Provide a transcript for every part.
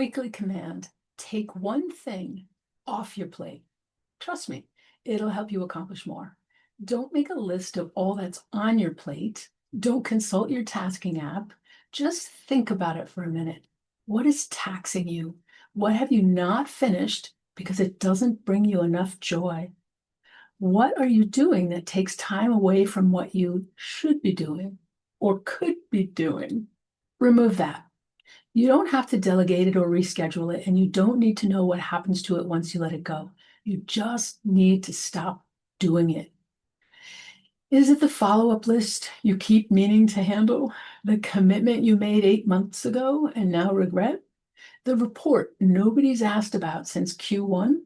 weekly command: take one thing off your plate. Trust me, it'll help you accomplish more. Don't make a list of all that's on your plate. Don't consult your tasking app. Just think about it for a minute. What is taxing you? What have you not finished because it doesn't bring you enough joy? What are you doing that takes time away from what you should be doing or could be doing? Remove that. You don't have to delegate it or reschedule it, and you don't need to know what happens to it once you let it go. You just need to stop doing it. Is it the follow-up list you keep meaning to handle? The commitment you made 8 months ago and now regret? The report nobody's asked about since Q1?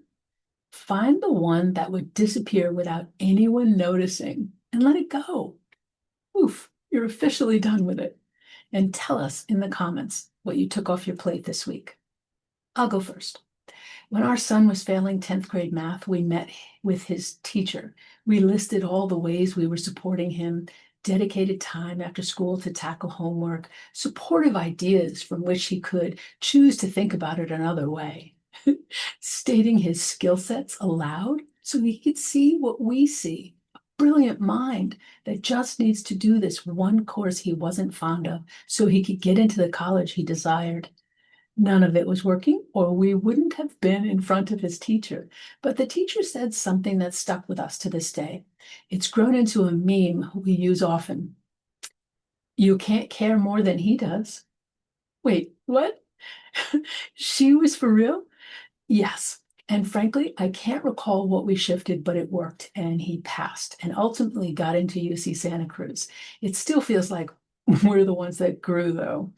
Find the one that would disappear without anyone noticing and let it go. Oof, you're officially done with it. And tell us in the comments what you took off your plate this week. I'll go first. When our son was failing 10th grade math, we met with his teacher. We listed all the ways we were supporting him, dedicated time after school to tackle homework, supportive ideas from which he could choose to think about it another way, stating his skill sets aloud so he could see what we see. A brilliant mind that just needs to do this one course he wasn't fond of so he could get into the college he desired. None of it was working, or we wouldn't have been in front of his teacher. But the teacher said something that stuck with us to this day. It's grown into a meme we use often. You can't care more than he does. Wait, what? She was for real? Yes. And frankly, I can't recall what we shifted, but it worked, and he passed and ultimately got into UC Santa Cruz. It still feels like we're the ones that grew, though.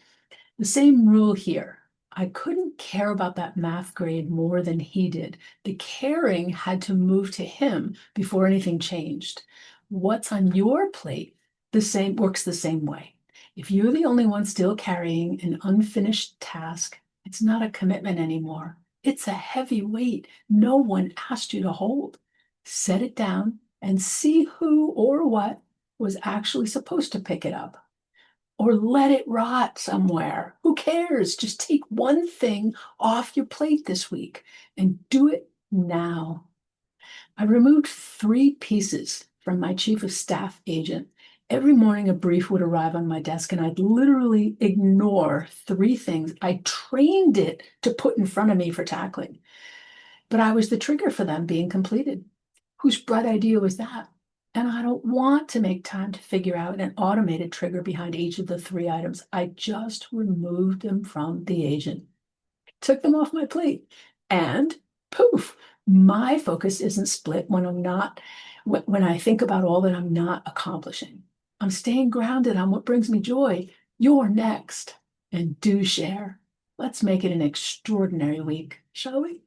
The same rule here. I couldn't care about that math grade more than he did. The caring had to move to him before anything changed. What's on your plate works the same way. If you're the only one still carrying an unfinished task, it's not a commitment anymore. It's a heavy weight no one asked you to hold. Set it down and see who or what was actually supposed to pick it up. Or let it rot somewhere. Who cares? Just take one thing off your plate this week and do it now. I removed 3 pieces from my chief of staff agent. Every morning a brief would arrive on my desk and I'd literally ignore 3 things I trained it to put in front of me for tackling. But I was the trigger for them being completed. Whose bright idea was that? And I don't want to make time to figure out an automated trigger behind each of the 3 items. I just removed them from the agent, took them off my plate, and poof, my focus isn't split when I think about all that I'm not accomplishing. I'm staying grounded on what brings me joy. You're next. And do share. Let's make it an extraordinary week, shall we?